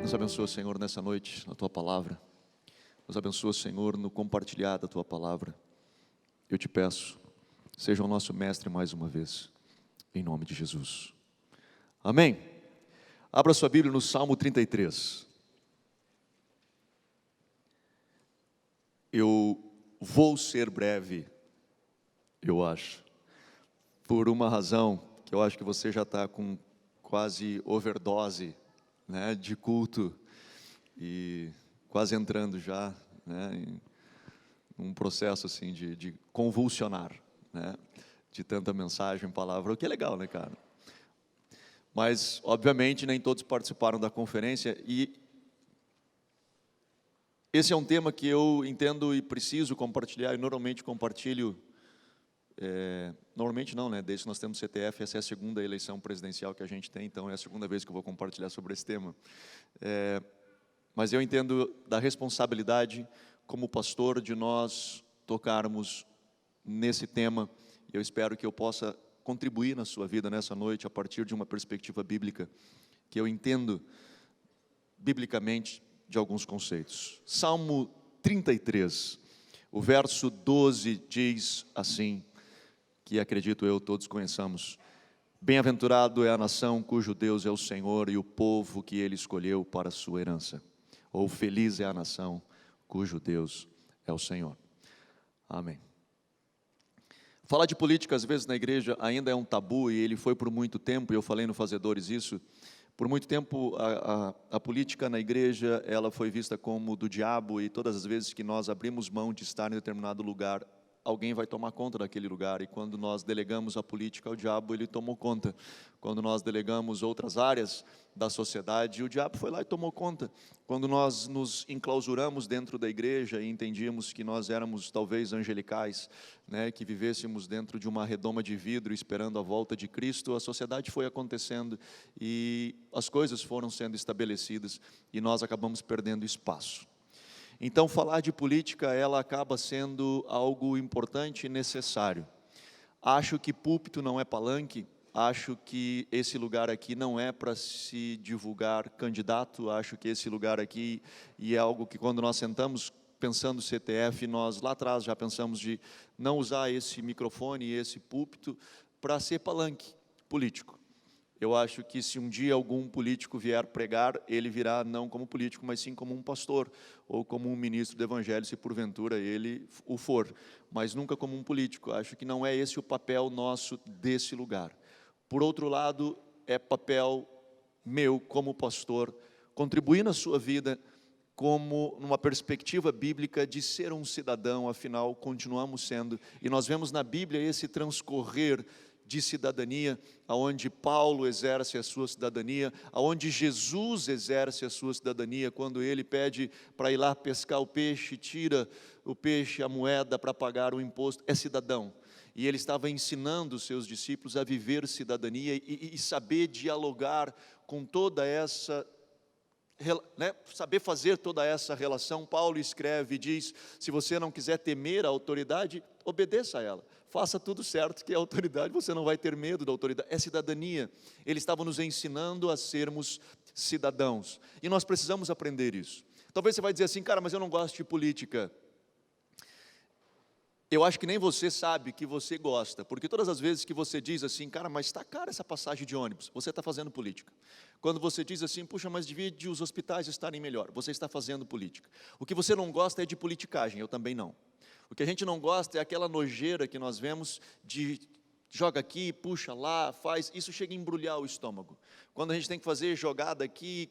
Nos abençoa, Senhor, nessa noite, na Tua Palavra. Nos abençoa, Senhor, no compartilhar da Tua Palavra. Eu te peço, seja o nosso mestre mais uma vez, em nome de Jesus. Amém. Abra sua Bíblia no Salmo 33. Eu vou ser breve, eu acho, por uma razão que eu acho que você já está com quase overdose, né, de culto e quase entrando já, né, em um processo assim de convulsionar, né, de tanta mensagem, palavra, o que é legal, né, cara? Mas, obviamente, nem todos participaram da conferência e esse é um tema que eu entendo e preciso compartilhar e normalmente compartilho, normalmente não, né, desde que nós temos CTF, essa é a segunda eleição presidencial que a gente tem, então é a segunda vez que eu vou compartilhar sobre esse tema. Mas eu entendo da responsabilidade como pastor de nós tocarmos nesse tema, e eu espero que eu possa contribuir na sua vida nessa noite a partir de uma perspectiva bíblica, que eu entendo biblicamente de alguns conceitos. Salmo 33, o verso 12 diz assim, que acredito eu todos conheçamos: bem-aventurado é a nação cujo Deus é o Senhor e o povo que Ele escolheu para a sua herança. Ou feliz é a nação cujo Deus é o Senhor. Amém. Falar de política às vezes na igreja ainda é um tabu e ele foi por muito tempo, e eu falei no Fazedores isso, por muito tempo a política na igreja ela foi vista como do diabo e todas as vezes que nós abrimos mão de estar em determinado lugar, alguém vai tomar conta daquele lugar, e quando nós delegamos a política ao diabo, ele tomou conta. Quando nós delegamos outras áreas da sociedade, o diabo foi lá e tomou conta. Quando nós nos enclausuramos dentro da igreja e entendíamos que nós éramos talvez angelicais, né, que vivêssemos dentro de uma redoma de vidro esperando a volta de Cristo, a sociedade foi acontecendo e as coisas foram sendo estabelecidas e nós acabamos perdendo espaço. Então, falar de política, ela acaba sendo algo importante e necessário. Acho que púlpito não é palanque, acho que esse lugar aqui não é para se divulgar candidato, acho que esse lugar aqui, e é algo que quando nós sentamos pensando CTF, nós lá atrás já pensamos de não usar esse microfone e esse púlpito para ser palanque político. Eu acho que se um dia algum político vier pregar, ele virá não como político, mas sim como um pastor, ou como um ministro do evangelho, se porventura ele o for, mas nunca como um político. Acho que não é esse o papel nosso desse lugar. Por outro lado, é papel meu como pastor, contribuir na sua vida como numa perspectiva bíblica de ser um cidadão, afinal continuamos sendo, e nós vemos na Bíblia esse transcorrer de cidadania, aonde Paulo exerce a sua cidadania, aonde Jesus exerce a sua cidadania, quando ele pede para ir lá pescar o peixe, tira o peixe, a moeda para pagar o imposto, é cidadão. E ele estava ensinando os seus discípulos a viver cidadania e saber dialogar com toda essa, né, saber fazer toda essa relação. Paulo escreve e diz, se você não quiser temer a autoridade, obedeça a ela. Faça tudo certo, que é autoridade, você não vai ter medo da autoridade, é cidadania. Ele estava nos ensinando a sermos cidadãos, e nós precisamos aprender isso. Talvez você vai dizer assim, cara, mas eu não gosto de política. Eu acho que nem você sabe que você gosta, porque todas as vezes que você diz assim, cara, mas está cara essa passagem de ônibus, você está fazendo política. Quando você diz assim, puxa, mas devia os hospitais estarem melhor, você está fazendo política. O que você não gosta é de politicagem, eu também não. O que a gente não gosta é aquela nojeira que nós vemos de joga aqui, puxa lá, faz, isso chega a embrulhar o estômago. Quando a gente tem que fazer jogada aqui,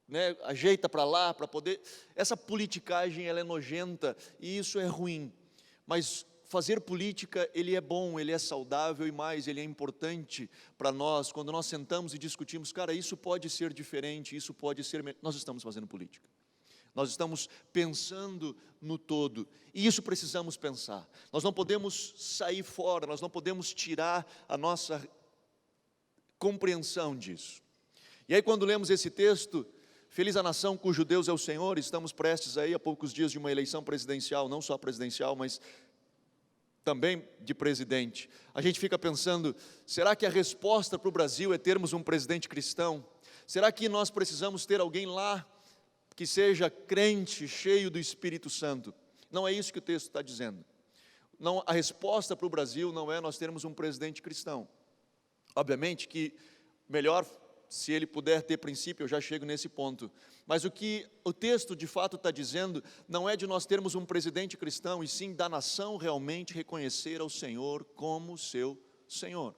né, ajeita para lá, para poder, essa politicagem ela é nojenta e isso é ruim. Mas fazer política, ele é bom, ele é saudável e mais, ele é importante para nós. Quando nós sentamos e discutimos, cara, isso pode ser diferente, isso pode ser melhor, nós estamos fazendo política. Nós estamos pensando no todo, e isso precisamos pensar. Nós não podemos sair fora, nós não podemos tirar a nossa compreensão disso. E aí quando lemos esse texto, feliz a nação cujo Deus é o Senhor, estamos prestes aí a poucos dias de uma eleição presidencial, não só presidencial, mas também de presidente. A gente fica pensando, será que a resposta para o Brasil é termos um presidente cristão? Será que nós precisamos ter alguém lá que seja crente, cheio do Espírito Santo? Não é isso que o texto está dizendo. Não, a resposta para o Brasil não é nós termos um presidente cristão. Obviamente que melhor, se ele puder ter princípio, eu já chego nesse ponto. Mas o que o texto de fato está dizendo não é de nós termos um presidente cristão, e sim da nação realmente reconhecer ao Senhor como seu Senhor.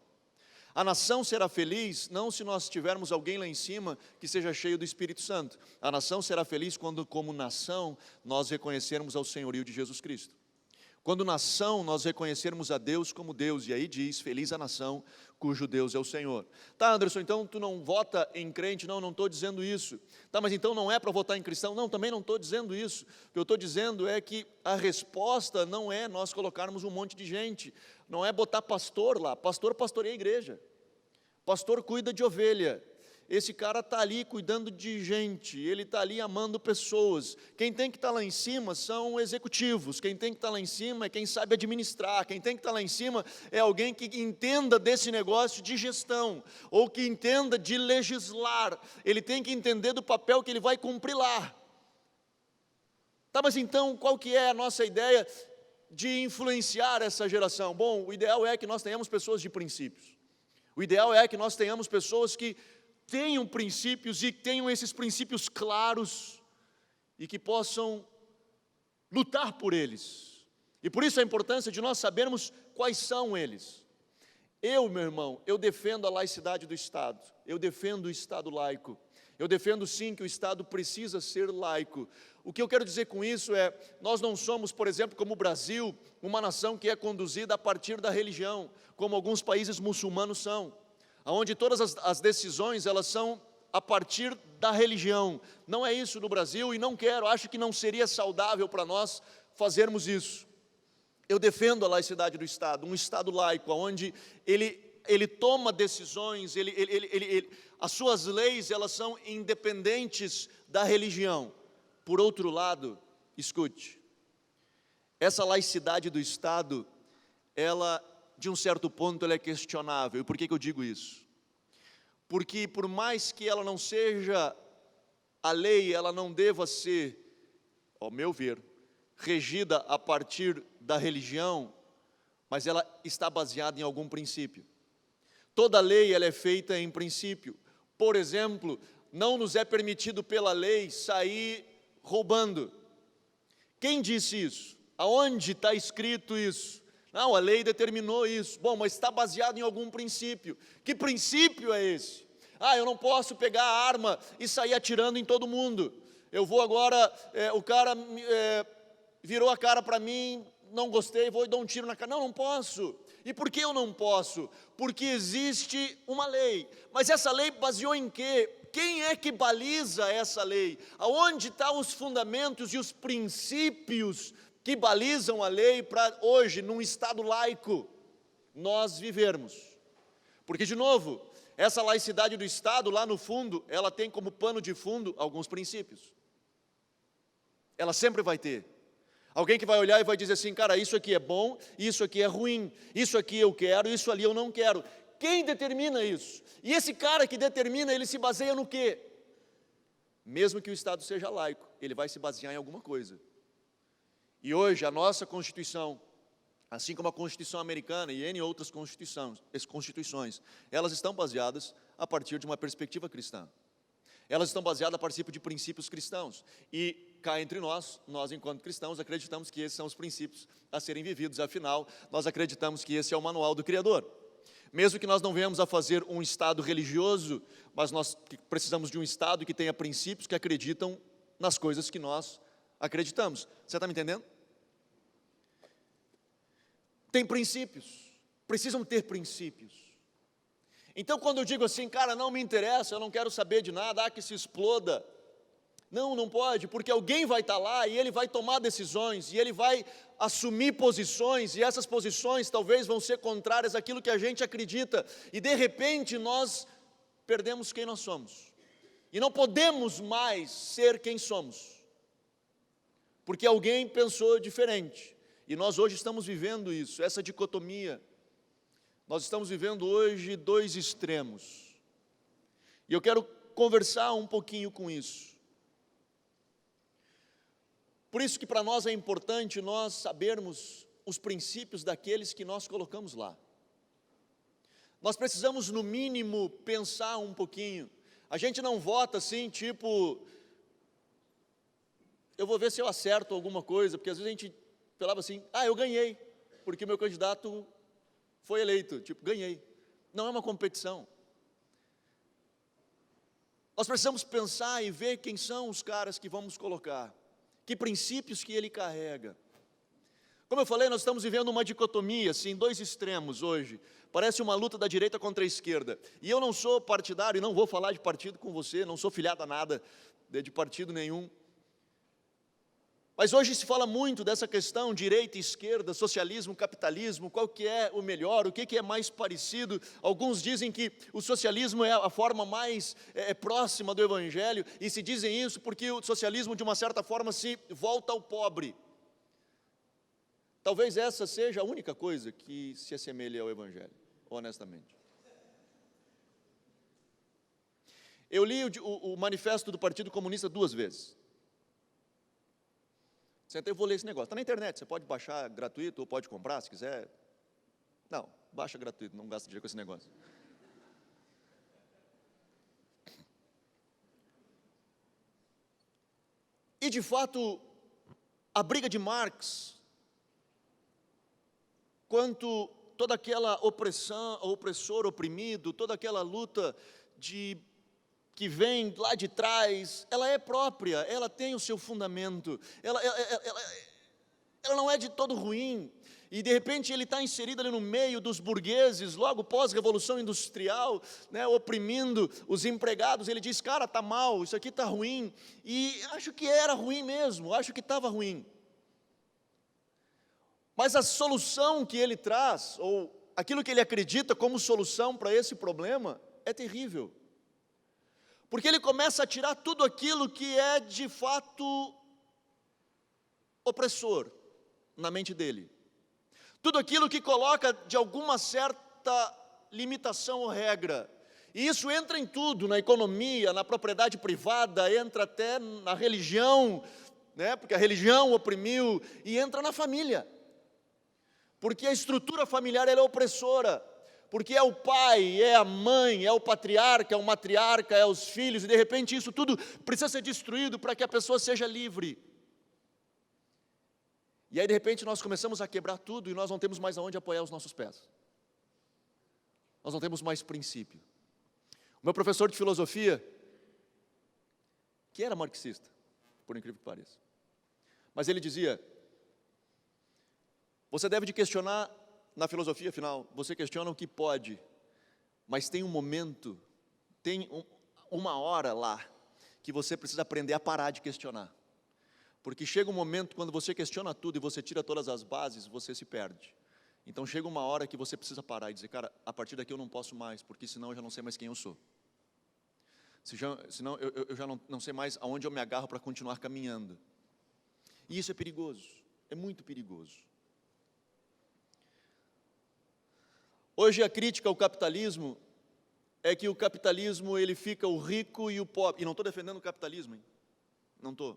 A nação será feliz não se nós tivermos alguém lá em cima que seja cheio do Espírito Santo. A nação será feliz quando, como nação, nós reconhecermos ao senhorio de Jesus Cristo. Quando nação, nós reconhecermos a Deus como Deus, e aí diz, feliz a nação cujo Deus é o Senhor. Tá, Anderson, então tu não vota em crente? Não, não estou dizendo isso. Tá, mas então não é para votar em cristão? Não, também não estou dizendo isso. O que eu estou dizendo é que a resposta não é nós colocarmos um monte de gente, não é botar pastor lá. Pastor pastoreia a igreja, pastor cuida de ovelha. Esse cara está ali cuidando de gente, ele está ali amando pessoas. Quem tem que estar lá em cima são executivos, quem tem que estar lá em cima é quem sabe administrar, quem tem que estar lá em cima é alguém que entenda desse negócio de gestão, ou que entenda de legislar, ele tem que entender do papel que ele vai cumprir lá. Tá, mas então qual que é a nossa ideia de influenciar essa geração? Bom, o ideal é que nós tenhamos pessoas de princípios, o ideal é que nós tenhamos pessoas que tenham princípios e tenham esses princípios claros e que possam lutar por eles. E por isso a importância de nós sabermos quais são eles. Eu, meu irmão, eu defendo a laicidade do Estado, eu defendo o Estado laico, eu defendo sim que o Estado precisa ser laico. O que eu quero dizer com isso é, nós não somos, por exemplo, como o Brasil, uma nação que é conduzida a partir da religião, como alguns países muçulmanos são, onde todas as decisões elas são a partir da religião. Não é isso no Brasil e não quero, acho que não seria saudável para nós fazermos isso. Eu defendo a laicidade do Estado, um Estado laico, onde ele toma decisões, as suas leis elas são independentes da religião. Por outro lado, escute, essa laicidade do Estado, ela, de um certo ponto, ela é questionável. E por que eu digo isso? Porque por mais que ela não seja a lei, ela não deva ser, ao meu ver, regida a partir da religião, mas ela está baseada em algum princípio. Toda lei ela é feita em princípio. Por exemplo, não nos é permitido pela lei sair roubando. Quem disse isso? Aonde está escrito isso? Não, a lei determinou isso. Bom, mas está baseado em algum princípio. Que princípio é esse? Ah, eu não posso pegar a arma e sair atirando em todo mundo. Eu vou agora, o cara virou a cara para mim, não gostei, vou dar um tiro na cara. Não, não posso. E por que eu não posso? Porque existe uma lei. Mas essa lei baseou em quê? Quem é que baliza essa lei? Aonde estão os fundamentos e os princípios que balizam a lei para hoje, num Estado laico, nós vivermos? Porque, de novo, essa laicidade do Estado, lá no fundo, ela tem como pano de fundo alguns princípios. Ela sempre vai ter. Alguém que vai olhar e vai dizer assim, cara, isso aqui é bom, isso aqui é ruim, isso aqui eu quero, isso ali eu não quero. Quem determina isso? E esse cara que determina, ele se baseia no quê? Mesmo que o Estado seja laico, ele vai se basear em alguma coisa. E hoje a nossa Constituição, assim como a Constituição americana e N outras constituições, elas estão baseadas a partir de uma perspectiva cristã. Elas estão baseadas a partir de princípios cristãos. E cá entre nós enquanto cristãos, acreditamos que esses são os princípios a serem vividos. Afinal, nós acreditamos que esse é o manual do Criador. Mesmo que nós não venhamos a fazer um Estado religioso, mas nós precisamos de um Estado que tenha princípios que acreditam nas coisas que nós acreditamos. Você está me entendendo? Tem princípios, precisam ter princípios. Então, quando eu digo assim, cara, não me interessa, eu não quero saber de nada, que se exploda. Não, não pode, porque alguém vai estar lá e ele vai tomar decisões, e ele vai assumir posições, e essas posições talvez vão ser contrárias àquilo que a gente acredita, e de repente nós perdemos quem nós somos, e não podemos mais ser quem somos, porque alguém pensou diferente, e nós hoje estamos vivendo isso, essa dicotomia. Nós estamos vivendo hoje dois extremos, e eu quero conversar um pouquinho com isso. Por isso que para nós é importante nós sabermos os princípios daqueles que nós colocamos lá. Nós precisamos, no mínimo, pensar um pouquinho. A gente não vota assim, tipo, eu vou ver se eu acerto alguma coisa, porque às vezes a gente falava assim, eu ganhei, porque o meu candidato foi eleito, tipo, ganhei. Não é uma competição. Nós precisamos pensar e ver quem são os caras que vamos colocar, que princípios que ele carrega. Como eu falei, nós estamos vivendo uma dicotomia, assim, dois extremos hoje. Parece uma luta da direita contra a esquerda. E eu não sou partidário, e não vou falar de partido com você, não sou filiado a nada de partido nenhum. Mas hoje se fala muito dessa questão, direita e esquerda, socialismo, capitalismo, qual que é o melhor, o que é mais parecido. Alguns dizem que o socialismo é a forma mais próxima do evangelho, e se dizem isso porque o socialismo, de uma certa forma, se volta ao pobre. Talvez essa seja a única coisa que se assemelhe ao evangelho, honestamente. Eu li o manifesto do Partido Comunista 2 vezes. Sentei, eu vou ler esse negócio. Está na internet, você pode baixar gratuito ou pode comprar, se quiser. Não, baixa gratuito, não gasta dinheiro com esse negócio. E, de fato, a briga de Marx, quanto toda aquela opressão, opressor, oprimido, toda aquela luta que vem lá de trás, ela é própria, ela tem o seu fundamento, ela não é de todo ruim, e de repente ele está inserido ali no meio dos burgueses, logo pós-revolução industrial, né, oprimindo os empregados. Ele diz, cara, está mal, isso aqui está ruim, e acho que era ruim mesmo, acho que estava ruim. Mas a solução que ele traz, ou aquilo que ele acredita como solução para esse problema, é terrível. Porque ele começa a tirar tudo aquilo que é de fato opressor na mente dele. Tudo aquilo que coloca de alguma certa limitação ou regra. E isso entra em tudo, na economia, na propriedade privada, entra até na religião, né? Porque a religião oprimiu, e entra na família. Porque a estrutura familiar ela é opressora. Porque é o pai, é a mãe, é o patriarca, é o matriarca, é os filhos, e de repente isso tudo precisa ser destruído para que a pessoa seja livre. E aí de repente nós começamos a quebrar tudo e nós não temos mais aonde apoiar os nossos pés. Nós não temos mais princípio. O meu professor de filosofia, que era marxista, por incrível que pareça, mas ele dizia, você deve de questionar. Na filosofia, afinal, você questiona o que pode, mas tem um momento, tem uma hora lá, que você precisa aprender a parar de questionar. Porque chega um momento, quando você questiona tudo e você tira todas as bases, você se perde. Então chega uma hora que você precisa parar e dizer, cara, a partir daqui eu não posso mais, porque senão eu já não sei mais quem eu sou. Senão eu já não sei mais aonde eu me agarro para continuar caminhando. E isso é perigoso, é muito perigoso. Hoje a crítica ao capitalismo é que o capitalismo ele fica o rico e o pobre. E não estou defendendo o capitalismo, hein? Não estou.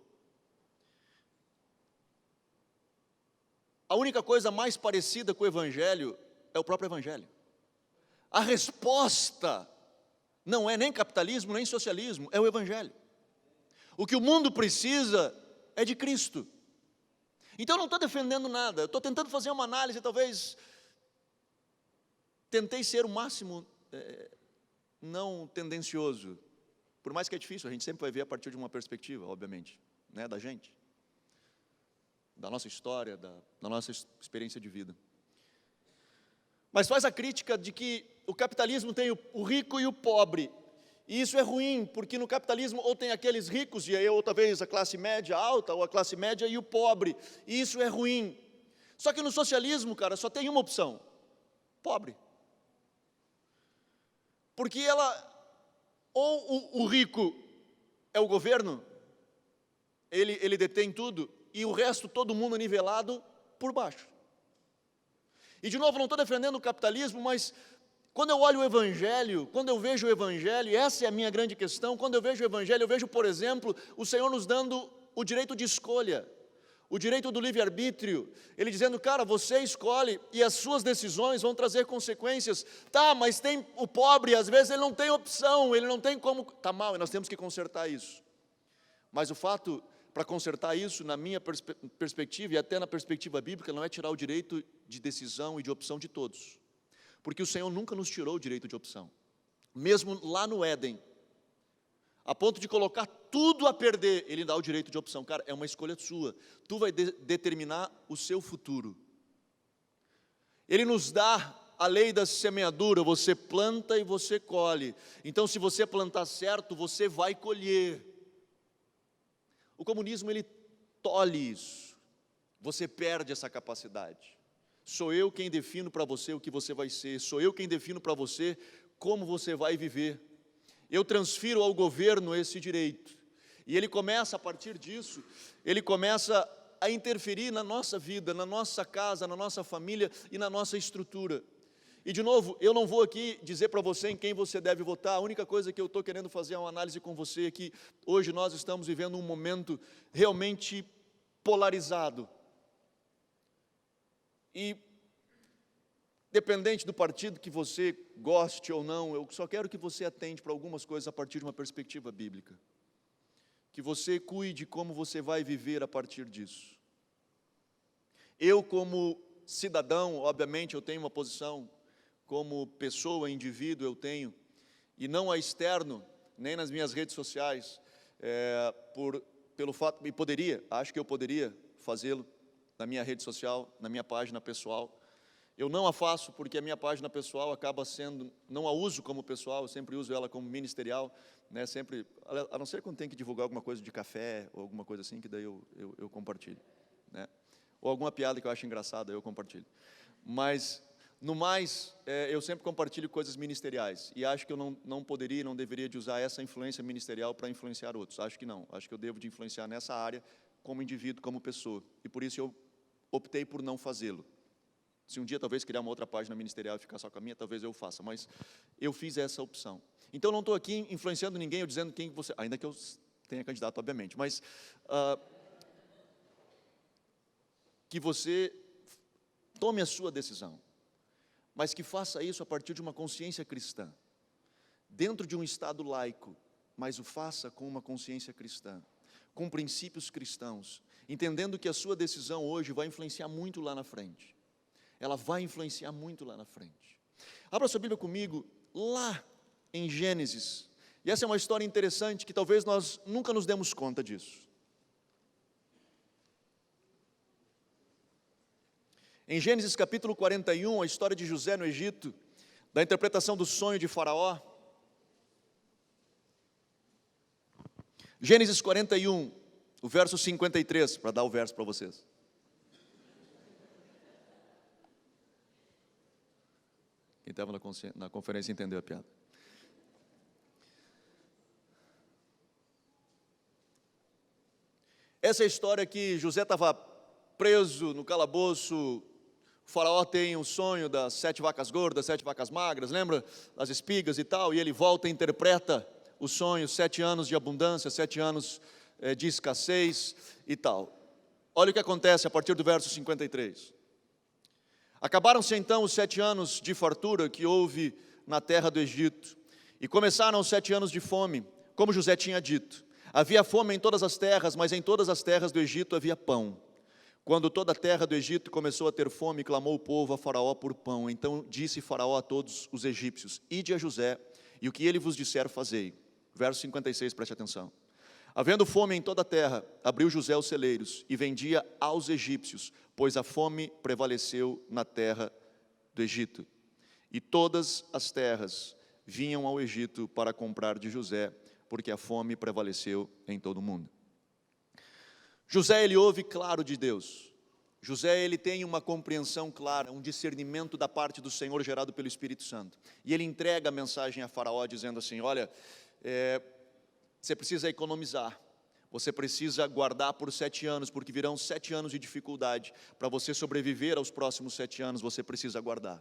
A única coisa mais parecida com o evangelho é o próprio evangelho. A resposta não é nem capitalismo, nem socialismo, é o evangelho. O que o mundo precisa é de Cristo. Então eu não estou defendendo nada, eu estou tentando fazer uma análise, talvez... Tentei ser o máximo não tendencioso, por mais que é difícil, a gente sempre vai ver a partir de uma perspectiva, obviamente, né, da gente, da nossa história, da nossa experiência de vida. Mas faz a crítica de que o capitalismo tem o rico e o pobre, e isso é ruim, porque no capitalismo ou tem aqueles ricos, e aí ou talvez a classe média alta, ou a classe média e o pobre, e isso é ruim. Só que no socialismo, cara, só tem uma opção, pobre. Porque ou o rico é o governo, ele detém tudo, e o resto todo mundo nivelado por baixo. E de novo, não estou defendendo o capitalismo, mas Quando eu olho o Evangelho, quando eu vejo o Evangelho, e essa é a minha grande questão, quando eu vejo o Evangelho, eu vejo, por exemplo, o Senhor nos dando o direito de escolha, o direito do livre-arbítrio, Ele dizendo, cara, você escolhe e as suas decisões vão trazer consequências. Tá, mas tem o pobre, às vezes ele não tem opção, ele não tem como, tá mal, e nós temos que consertar isso. Mas o fato, para consertar isso, na minha perspectiva e até na perspectiva bíblica, não é tirar o direito de decisão e de opção de todos. Porque o Senhor nunca nos tirou o direito de opção. Mesmo lá no Éden, a ponto de colocar tudo a perder, Ele dá o direito de opção. Cara, é uma escolha sua. Tu vai determinar o seu futuro. Ele nos dá a lei da semeadura, você planta e você colhe. Então, se você plantar certo, você vai colher. O comunismo, ele tolhe isso. Você perde essa capacidade. Sou eu quem defino para você o que você vai ser. Sou eu quem defino para você como você vai viver. Eu transfiro ao governo esse direito. E ele começa, a partir disso, ele começa a interferir na nossa vida, na nossa casa, na nossa família e na nossa estrutura. E de novo, eu não vou aqui dizer para você em quem você deve votar. A única coisa que eu estou querendo fazer é uma análise com você, que hoje nós estamos vivendo um momento realmente polarizado. E, dependente do partido que você goste ou não, eu só quero que você atente para algumas coisas a partir de uma perspectiva bíblica. Que você cuide como você vai viver a partir disso. Eu, como cidadão, obviamente eu tenho uma posição, como pessoa, indivíduo eu tenho, e não a externo, nem nas minhas redes sociais, pelo fato, acho que eu poderia fazê-lo na minha rede social, na minha página pessoal. Eu não a faço porque a minha página pessoal acaba sendo, não a uso como pessoal, eu sempre uso ela como ministerial, né, sempre, a não ser quando tem que divulgar alguma coisa de café, ou alguma coisa assim, que daí eu compartilho, né, ou alguma piada que eu acho engraçada, eu compartilho. Mas, no mais, eu sempre compartilho coisas ministeriais, e acho que eu não poderia, não deveria de usar essa influência ministerial para influenciar outros, acho que não, acho que eu devo de influenciar nessa área, como indivíduo, como pessoa, e por isso eu optei por não fazê-lo. Se um dia talvez criar uma outra página ministerial e ficar só com a minha, talvez eu faça, mas eu fiz essa opção. Então não estou aqui influenciando ninguém, ou dizendo quem você, ainda que eu tenha candidato, obviamente, mas que você tome a sua decisão, mas que faça isso a partir de uma consciência cristã, dentro de um Estado laico, mas o faça com uma consciência cristã, com princípios cristãos, entendendo que a sua decisão hoje vai influenciar muito lá na frente. Ela vai influenciar muito lá na frente. Abra sua Bíblia comigo, lá em Gênesis. E essa é uma história interessante, que talvez nós nunca nos demos conta disso. Em Gênesis capítulo 41, a história de José no Egito, da interpretação do sonho de Faraó. Gênesis 41, o verso 53, para dar o verso para vocês. Quem estava na conferência entendeu a piada. Essa é a história que José estava preso no calabouço. O faraó tem um sonho das 7 vacas gordas, 7 vacas magras, lembra? As espigas e tal, e ele volta e interpreta o sonho, 7 anos de abundância, 7 anos de escassez e tal. Olha o que acontece a partir do verso 53. Acabaram-se então os 7 anos de fartura que houve na terra do Egito, e começaram os 7 anos de fome, como José tinha dito. Havia fome em todas as terras, mas em todas as terras do Egito havia pão. Quando toda a terra do Egito começou a ter fome, clamou o povo a Faraó por pão. Então disse Faraó a todos os egípcios: ide a José, e o que ele vos disser fazei. Verso 56, preste atenção. Havendo fome em toda a terra, abriu José os celeiros e vendia aos egípcios, pois a fome prevaleceu na terra do Egito. E todas as terras vinham ao Egito para comprar de José, porque a fome prevaleceu em todo o mundo. José, ele ouve claro de Deus. José, ele tem uma compreensão clara, um discernimento da parte do Senhor gerado pelo Espírito Santo. E ele entrega a mensagem a Faraó dizendo assim: olha, você precisa economizar, você precisa guardar por 7 anos, porque virão 7 anos de dificuldade. Para você sobreviver aos próximos 7 anos, você precisa guardar.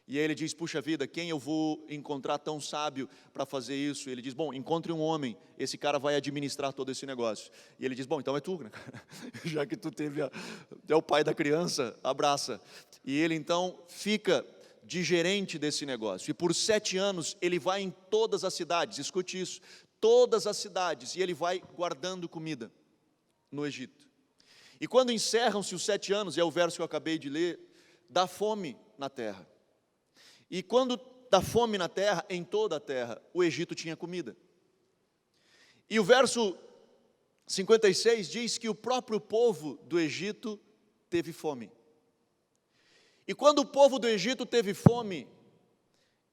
E aí ele diz, puxa vida, quem eu vou encontrar tão sábio para fazer isso? E ele diz, bom, encontre um homem, esse cara vai administrar todo esse negócio. E ele diz, bom, então é tu, né? Já que tu é o pai da criança, abraça. E ele então fica de gerente desse negócio. E por 7 anos ele vai em todas as cidades, escute isso, todas as cidades, e ele vai guardando comida no Egito. E quando encerram-se os 7 anos, é o verso que eu acabei de ler, dá fome na terra. E quando dá fome na terra, em toda a terra, o Egito tinha comida. E o verso 56 diz que o próprio povo do Egito teve fome. E quando o povo do Egito teve fome,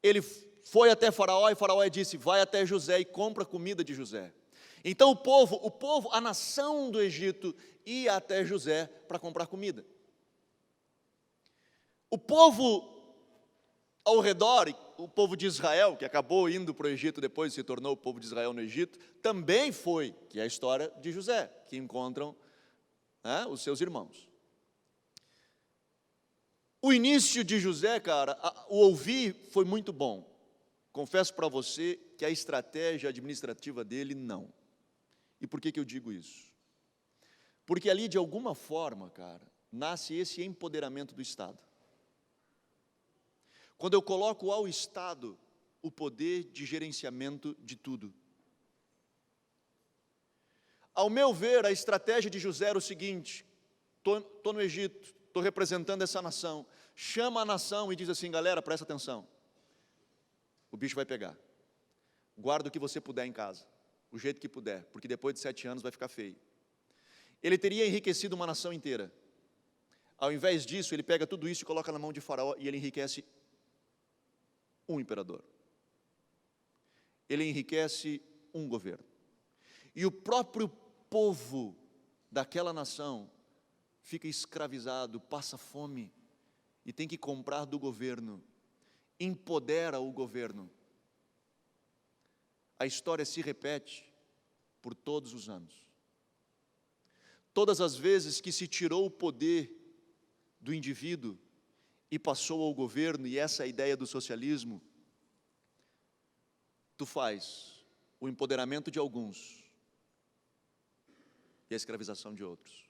ele foi até Faraó, e Faraó disse, vai até José e compra comida de José. Então o povo, a nação do Egito, ia até José para comprar comida. O povo ao redor, o povo de Israel, que acabou indo para o Egito depois, se tornou o povo de Israel no Egito, também foi, que é a história de José, que encontram os seus irmãos. O início de José, cara, o ouvir foi muito bom. Confesso para você que a estratégia administrativa dele, não. E por que eu digo isso? Porque ali, de alguma forma, cara, nasce esse empoderamento do Estado. Quando eu coloco ao Estado o poder de gerenciamento de tudo. Ao meu ver, a estratégia de José era o seguinte, estou no Egito, estou representando essa nação, chama a nação e diz assim, galera, presta atenção, o bicho vai pegar, guarda o que você puder em casa, o jeito que puder, porque depois de 7 anos vai ficar feio. Ele teria enriquecido uma nação inteira. Ao invés disso, ele pega tudo isso e coloca na mão de Faraó e ele enriquece um imperador. Ele enriquece um governo. E o próprio povo daquela nação fica escravizado, passa fome e tem que comprar do governo. Empodera o governo. A história se repete por todos os anos. Todas as vezes que se tirou o poder do indivíduo e passou ao governo, e essa é a ideia do socialismo, tu faz o empoderamento de alguns e a escravização de outros.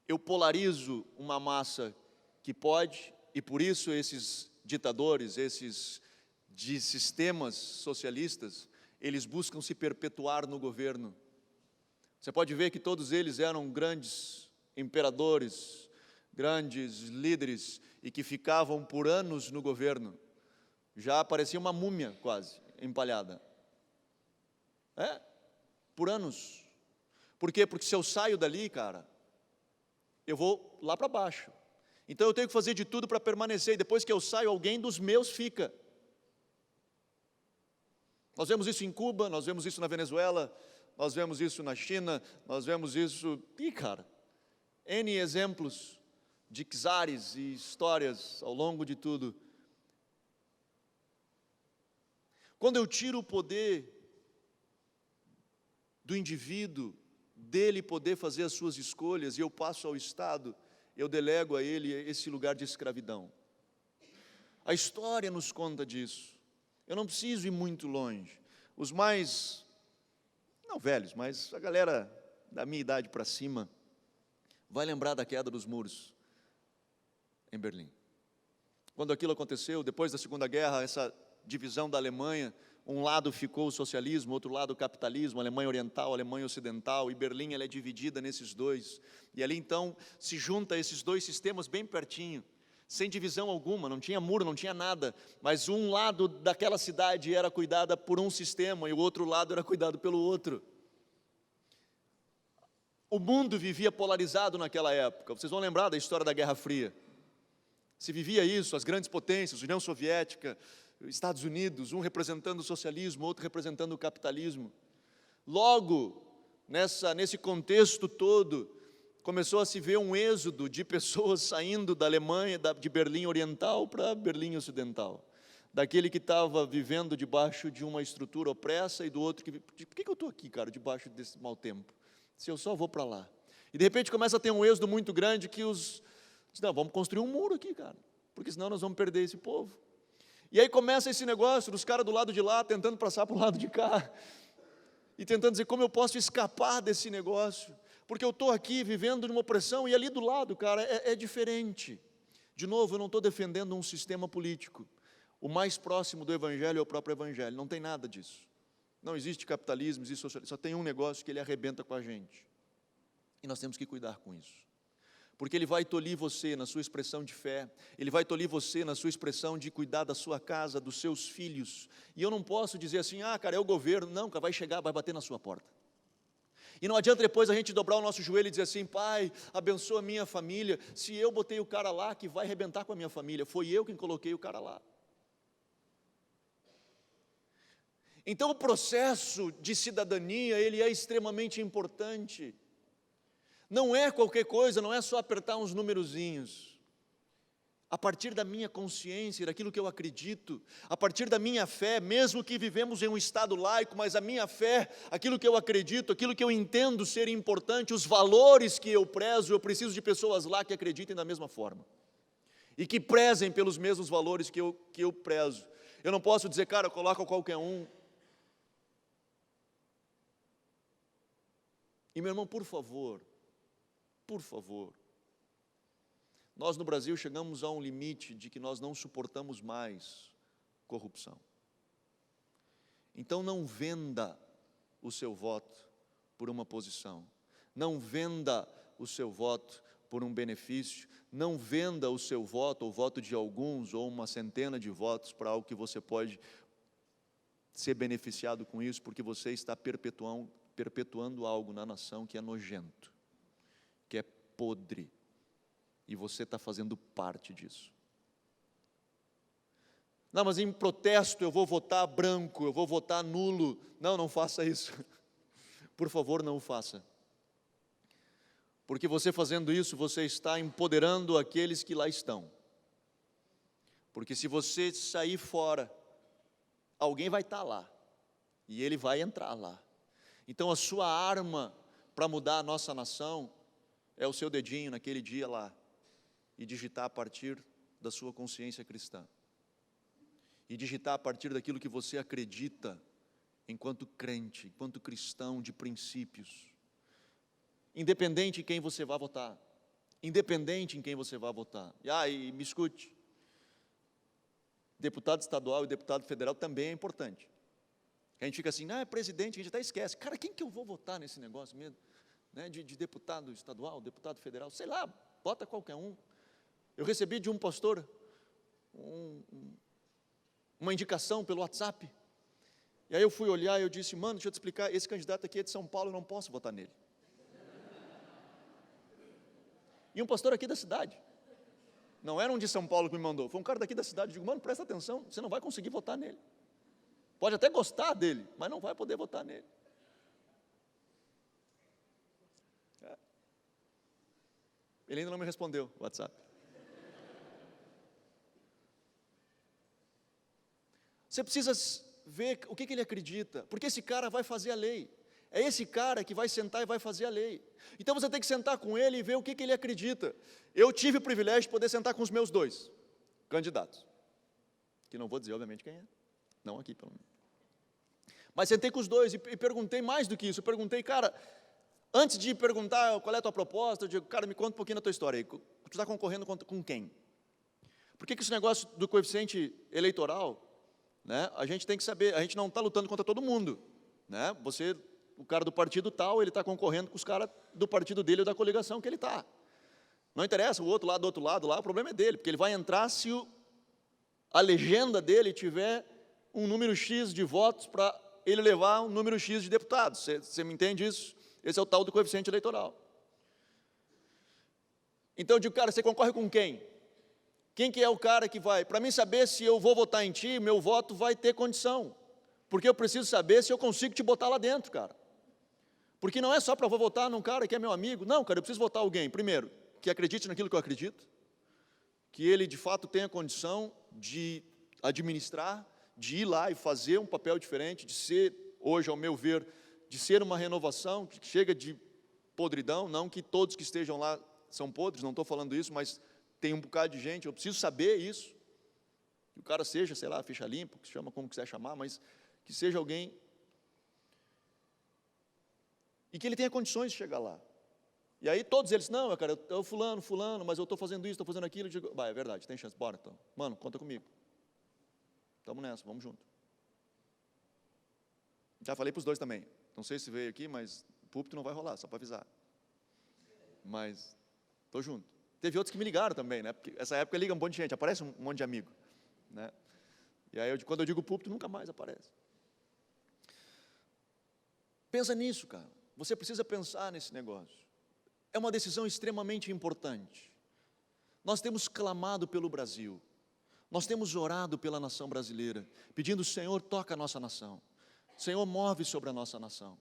Eu polarizo uma massa que pode, e por isso esses ditadores, esses de sistemas socialistas, eles buscam se perpetuar no governo. Você pode ver que todos eles eram grandes imperadores, grandes líderes, e que ficavam por anos no governo. Já parecia uma múmia quase, empalhada. Por anos. Por quê? Porque se eu saio dali, cara, eu vou lá para baixo. Então eu tenho que fazer de tudo para permanecer, e depois que eu saio, alguém dos meus fica. Nós vemos isso em Cuba, nós vemos isso na Venezuela, nós vemos isso na China, nós vemos isso, cara, N exemplos de czares e histórias ao longo de tudo. Quando eu tiro o poder do indivíduo, dele poder fazer as suas escolhas, e eu passo ao Estado, eu delego a ele esse lugar de escravidão. A história nos conta disso. Eu não preciso ir muito longe. Os mais, não velhos, mas a galera da minha idade para cima, vai lembrar da queda dos muros em Berlim. Quando aquilo aconteceu, depois da Segunda Guerra, essa divisão da Alemanha, um lado ficou o socialismo, outro lado o capitalismo, a Alemanha Oriental, a Alemanha Ocidental, e Berlim ela é dividida nesses dois. E ali então se junta esses dois sistemas bem pertinho, sem divisão alguma, não tinha muro, não tinha nada, mas um lado daquela cidade era cuidada por um sistema e o outro lado era cuidado pelo outro. O mundo vivia polarizado naquela época. Vocês vão lembrar da história da Guerra Fria. Se vivia isso, as grandes potências, União Soviética, Estados Unidos, um representando o socialismo, outro representando o capitalismo. Logo, nesse contexto todo, começou a se ver um êxodo de pessoas saindo da Alemanha, de Berlim Oriental para Berlim Ocidental. Daquele que estava vivendo debaixo de uma estrutura opressa e do outro que... Por que eu estou aqui, cara, debaixo desse mau tempo? Se eu só vou para lá. E de repente começa a ter um êxodo muito grande que não, vamos construir um muro aqui, cara. porque senão nós vamos perder esse povo. E aí começa esse negócio dos caras do lado de lá tentando passar para o lado de cá, e tentando dizer como eu posso escapar desse negócio, porque eu estou aqui vivendo numa opressão, e ali do lado, cara, é diferente. De novo, eu não estou defendendo um sistema político. O mais próximo do Evangelho é o próprio Evangelho, não tem nada disso. Não existe capitalismo, existe socialismo, só tem um negócio que ele arrebenta com a gente. E nós temos que cuidar com isso. Porque ele vai tolir você na sua expressão de fé, ele vai tolir você na sua expressão de cuidar da sua casa, dos seus filhos. E eu não posso dizer assim, cara, é o governo. Não, cara, vai chegar, vai bater na sua porta. E não adianta depois a gente dobrar o nosso joelho e dizer assim, Pai, abençoa a minha família, se eu botei o cara lá que vai arrebentar com a minha família, foi eu quem coloquei o cara lá. Então o processo de cidadania, ele é extremamente importante. Não é qualquer coisa, não é só apertar uns numerozinhos. A partir da minha consciência, daquilo que eu acredito, a partir da minha fé, mesmo que vivemos em um estado laico, mas a minha fé, aquilo que eu acredito, aquilo que eu entendo ser importante, os valores que eu prezo, eu preciso de pessoas lá que acreditem da mesma forma. E que prezem pelos mesmos valores que eu prezo. Eu não posso dizer, cara, coloca qualquer um. E meu irmão, por favor, nós no Brasil chegamos a um limite de que nós não suportamos mais corrupção. Então não venda o seu voto por uma posição, não venda o seu voto por um benefício, não venda o seu voto, ou o voto de alguns, ou uma centena de votos para algo que você pode ser beneficiado com isso, porque você está perpetuando algo na nação que é nojento, que é podre, e você está fazendo parte disso. Não, mas em protesto eu vou votar branco, eu vou votar nulo. Não faça isso. Por favor, não o faça. Porque você fazendo isso, você está empoderando aqueles que lá estão. Porque se você sair fora, alguém vai estar lá, e ele vai entrar lá. Então a sua arma para mudar a nossa nação é o seu dedinho naquele dia lá, e digitar a partir da sua consciência cristã, e digitar a partir daquilo que você acredita, enquanto crente, enquanto cristão de princípios, independente em quem você vai votar, e me escute, deputado estadual e deputado federal também é importante. A gente fica assim, é presidente, a gente até esquece, cara, quem que eu vou votar nesse negócio mesmo? De deputado estadual, deputado federal, sei lá, bota qualquer um. Eu recebi de um pastor uma indicação pelo WhatsApp, e aí eu fui olhar e eu disse, mano, deixa eu te explicar, esse candidato aqui é de São Paulo, eu não posso votar nele. E um pastor aqui da cidade, não era um de São Paulo que me mandou, foi um cara daqui da cidade. Eu digo, mano, presta atenção, você não vai conseguir votar nele. Pode até gostar dele, mas não vai poder votar nele. Ele ainda não me respondeu o WhatsApp. Você precisa ver o que ele acredita, porque esse cara vai fazer a lei. É esse cara que vai sentar e vai fazer a lei. Então você tem que sentar com ele e ver o que ele acredita. Eu tive o privilégio de poder sentar com os meus 2 candidatos, que não vou dizer obviamente quem é, não aqui pelo menos. Mas sentei com os 2 e perguntei mais do que isso. Eu perguntei, cara, antes de perguntar qual é a tua proposta, eu digo, cara, me conta um pouquinho da tua história aí. Tu está concorrendo com quem? Por que esse negócio do coeficiente eleitoral, a gente tem que saber, a gente não está lutando contra todo mundo, o cara do partido tal, ele está concorrendo com os caras do partido dele ou da coligação que ele está. Não interessa, o outro lá do outro lado, lá, o problema é dele, porque ele vai entrar se a legenda dele tiver um número X de votos para ele levar um número X de deputados. Você me entende isso? Esse é o tal do coeficiente eleitoral. Então eu digo, cara, você concorre com quem? Quem que é o cara que vai? Para mim saber se eu vou votar em ti, meu voto vai ter condição. Porque eu preciso saber se eu consigo te botar lá dentro, cara. Porque não é só para eu votar num cara que é meu amigo. Não, cara, eu preciso votar alguém, primeiro, que acredite naquilo que eu acredito, que ele de fato tenha condição de administrar, de ir lá e fazer um papel diferente, de ser, hoje, ao meu ver, de ser uma renovação que chega de podridão, não que todos que estejam lá são podres, não estou falando isso, mas tem um bocado de gente, eu preciso saber isso, que o cara seja, sei lá, ficha limpa, que se chama como quiser chamar, mas que seja alguém, e que ele tenha condições de chegar lá. E aí todos eles, não, cara, eu fulano, mas eu estou fazendo isso, estou fazendo aquilo, eu digo, vai, é verdade, tem chance, bora então, mano, conta comigo, estamos nessa, vamos junto. Já falei para os dois também, não sei se veio aqui, mas o púlpito não vai rolar, só para avisar, mas estou junto. Teve outros que me ligaram também, né, porque essa época liga um monte de gente, aparece um monte de amigo, né, e aí quando eu digo púlpito, nunca mais aparece. Pensa nisso, cara, você precisa pensar nesse negócio. É uma decisão extremamente importante. Nós temos clamado pelo Brasil, nós temos orado pela nação brasileira, pedindo, Senhor, toca a nossa nação, Senhor, move sobre a nossa nação.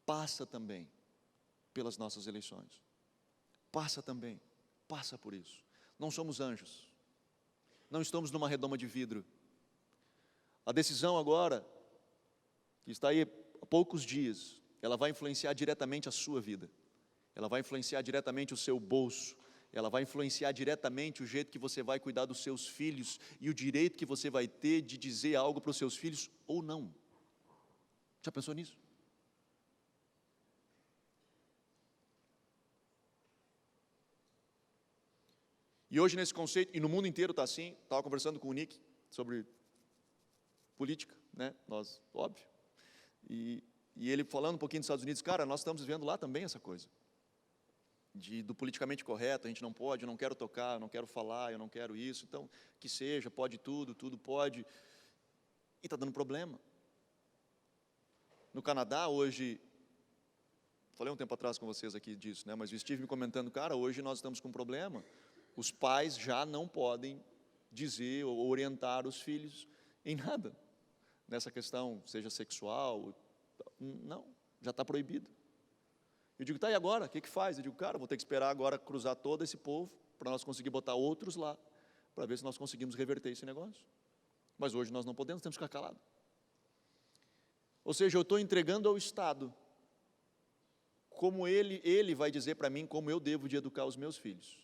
Passa também pelas nossas eleições, passa também, passa por isso. Não somos anjos, não estamos numa redoma de vidro. A decisão agora, que está aí há poucos dias, ela vai influenciar diretamente a sua vida. Ela vai influenciar diretamente o seu bolso, ela vai influenciar diretamente o jeito que você vai cuidar dos seus filhos e o direito que você vai ter de dizer algo para os seus filhos ou não. Já pensou nisso? E hoje nesse conceito, e no mundo inteiro está assim, estava conversando com o Nick sobre política, né? Nós, óbvio, e ele falando um pouquinho dos Estados Unidos, cara, nós estamos vivendo lá também essa coisa. Do politicamente correto, a gente não pode, eu não quero tocar, eu não quero falar, eu não quero isso, então, que seja, pode tudo, tudo pode, e está dando problema. No Canadá, hoje, falei um tempo atrás com vocês aqui disso, né, mas o Steve me comentando, cara, hoje nós estamos com um problema, os pais já não podem dizer ou orientar os filhos em nada, nessa questão, seja sexual, não, já está proibido. Eu digo, tá, e agora? O que faz? Eu digo, cara, vou ter que esperar agora cruzar todo esse povo, para nós conseguir botar outros lá, para ver se nós conseguimos reverter esse negócio. Mas hoje nós não podemos, temos que ficar calados. Ou seja, eu estou entregando ao Estado, como ele vai dizer para mim como eu devo de educar os meus filhos.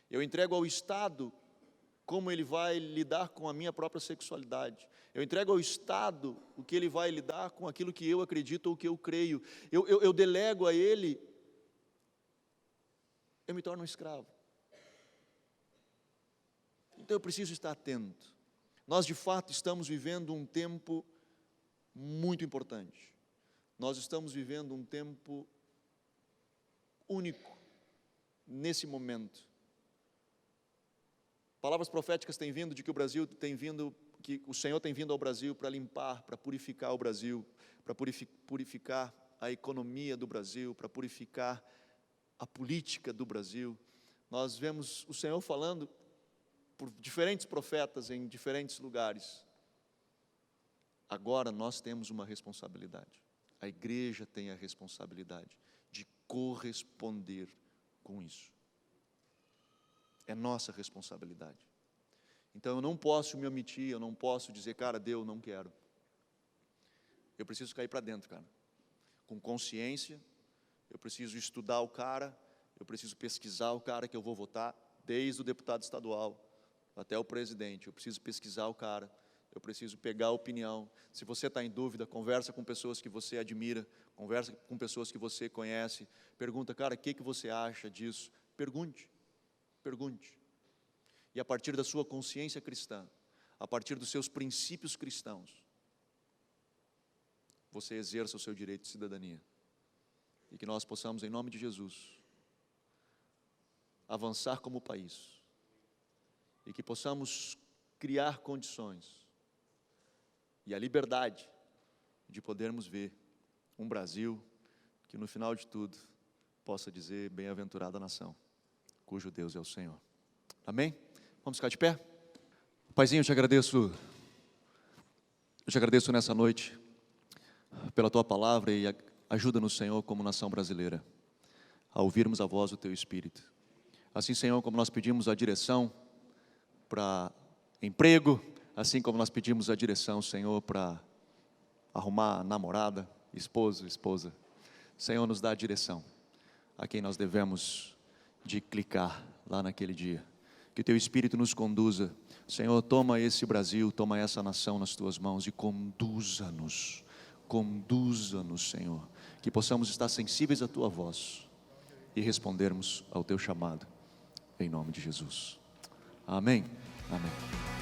Eu entrego ao Estado como ele vai lidar com a minha própria sexualidade. Eu entrego ao Estado o que ele vai lidar com aquilo que eu acredito ou que eu creio. Eu delego a ele, eu me torno um escravo. Então eu preciso estar atento. Nós de fato estamos vivendo um tempo muito importante. Nós estamos vivendo um tempo único nesse momento. Palavras proféticas têm vindo de que o Brasil tem vindo, que o Senhor tem vindo ao Brasil para limpar, para purificar o Brasil, para purificar a economia do Brasil, para purificar a política do Brasil. Nós vemos o Senhor falando por diferentes profetas em diferentes lugares. Agora nós temos uma responsabilidade, a igreja tem a responsabilidade de corresponder com isso. É nossa responsabilidade. Então eu não posso me omitir, eu não posso dizer, cara, Deus, não quero. Eu preciso cair para dentro, cara, com consciência, eu preciso estudar o cara, eu preciso pesquisar o cara que eu vou votar, desde o deputado estadual até o presidente, eu preciso pesquisar o cara, eu preciso pegar a opinião. Se você está em dúvida, conversa com pessoas que você admira, conversa com pessoas que você conhece, pergunta, cara, o que você acha disso? Pergunte. E a partir da sua consciência cristã, a partir dos seus princípios cristãos, você exerça o seu direito de cidadania. E que nós possamos, em nome de Jesus, avançar como país. E que possamos criar condições e a liberdade de podermos ver um Brasil que, no final de tudo, possa dizer, bem-aventurada nação, cujo Deus é o Senhor. Amém? Vamos ficar de pé? Paizinho, eu te agradeço nessa noite pela Tua palavra e ajuda-nos, Senhor, como nação brasileira, a ouvirmos a voz do Teu Espírito. Assim, Senhor, como nós pedimos a direção para emprego, assim como nós pedimos a direção, Senhor, para arrumar namorada, esposa, Senhor, nos dá a direção a quem nós devemos de clicar lá naquele dia. Que Teu Espírito nos conduza. Senhor, toma esse Brasil, toma essa nação nas Tuas mãos e conduza-nos. Conduza-nos, Senhor. Que possamos estar sensíveis à Tua voz e respondermos ao Teu chamado. Em nome de Jesus. Amém. Amém.